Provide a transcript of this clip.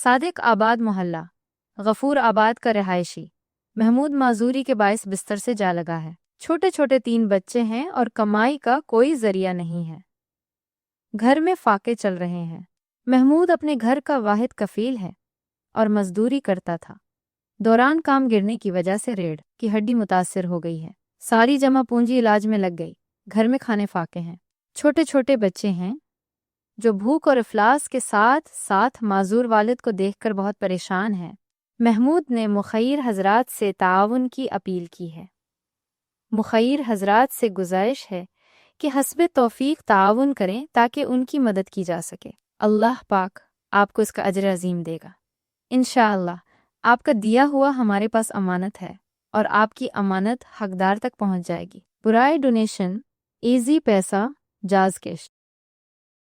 सादिक आबाद मोहल्ला गफूर आबाद का रिहायशी महमूद माजूरी के बायस बिस्तर से जा लगा है। छोटे छोटे 3 बच्चे हैं और कमाई का कोई जरिया नहीं है। घर में फाके चल रहे हैं। महमूद अपने घर का वाहिद कफील है और मजदूरी करता था। दौरान काम गिरने की वजह से रीढ़ की हड्डी मुतासिर हो गई है। सारी जमा पूंजी इलाज में लग गई। घर में खाने फाके हैं। छोटे छोटे बच्चे हैं जो भूख और इफलास के साथ साथ माजूर वालिद को देखकर बहुत परेशान हैं। महमूद ने मुखैर हजरात से ताआवुन की अपील की है। मुखैर हजरात से गुजारिश है कि हस्बे तौफीक ताआवुन करें ताकि उनकी मदद की जा सके। अल्लाह पाक आपको इसका अजर अजीम देगा इंशाअल्लाह। आपका दिया हुआ हमारे पास अमानत है और आपकी अमानत हकदार तक पहुंच जाएगी। बुराए डोनेशन, इजी पैसा, जाज कैश।